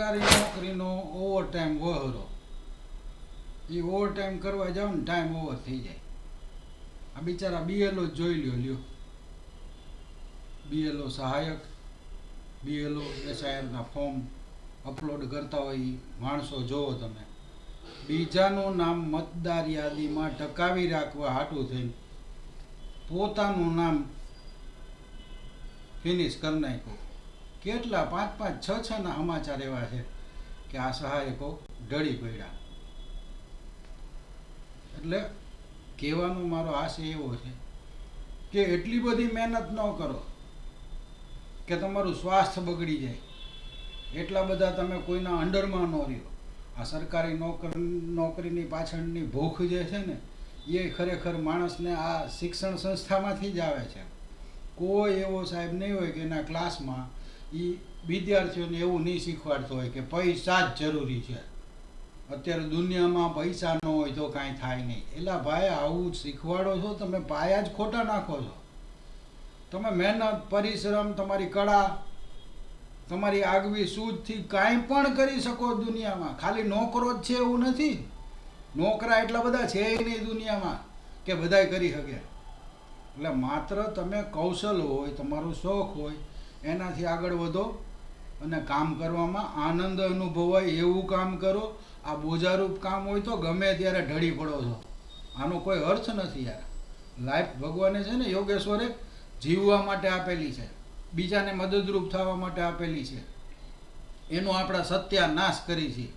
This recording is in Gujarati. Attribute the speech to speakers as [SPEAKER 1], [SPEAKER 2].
[SPEAKER 1] સરકારી નોકરીનો ઓવર ટાઈમ વહરો, એ ઓવર ટાઈમ કરવા જાઓ ને ટાઈમ ઓવર થઈ જાય. આ બિચારા બીએલઓ જોઈ લ્યો, બીએલઓ સહાયક, બીએલઓ એસઆઈઆરના ફોર્મ અપલોડ કરતા હોય એ માણસો જોવો તમે. બીજાનું નામ મતદાર યાદીમાં ટકાવી રાખવા હાટું થઈને પોતાનું નામ ફિનિશ કરી નાખ્યું. કેટલા 5-5, 6-6 ના સમાચાર એવા છે કે આ સહાયકો ઢળી પડ્યા. એટલે કહેવાનો મારો આશય એવો છે કે એટલી બધી મહેનત ન કરો કે તમારું સ્વાસ્થ્ય બગડી જાય. એટલા બધા તમે કોઈના અંડરમાં ન રહ્યો. આ સરકારી નોકરીની પાછળની ભૂખ જે છે ને એ ખરેખર માણસને આ શિક્ષણ સંસ્થામાંથી જ આવે છે. કોઈ એવો સાહેબ નહીં હોય કે એના ક્લાસમાં એ વિદ્યાર્થીઓને એવું નહીં શીખવાડતો હોય કે પૈસા જ જરૂરી છે. અત્યારે દુનિયામાં પૈસા ન હોય તો કાંઈ થાય નહીં. એલા ભાઈ, આવું જ શીખવાડો છો તમે, પાયા જ ખોટા નાખો છો. તમે મહેનત, પરિશ્રમ, તમારી કળા, તમારી આગવી સૂઝથી કાંઈ પણ કરી શકો દુનિયામાં. ખાલી નોકરો જ છે એવું નથી. નોકરા એટલા બધા છે નહીં દુનિયામાં કે બધાય કરી શકે. એટલે માત્ર તમે કૌશલ હોય, તમારો શોખ હોય, એનાથી આગળ વધો અને કામ કરવામાં આનંદ અનુભવાય એવું કામ કરો. આ બોજારૂપ કામ હોય તો ગમે ત્યારે ઢળી પડો છો. આનો કોઈ અર્થ નથી યાર. લાઈફ ભગવાને છે ને યોગેશ્વરે જીવવા માટે આપેલી છે, બીજાને મદદરૂપ થવા માટે આપેલી છે. એનો આપણા સત્યાનાશ કરી છે.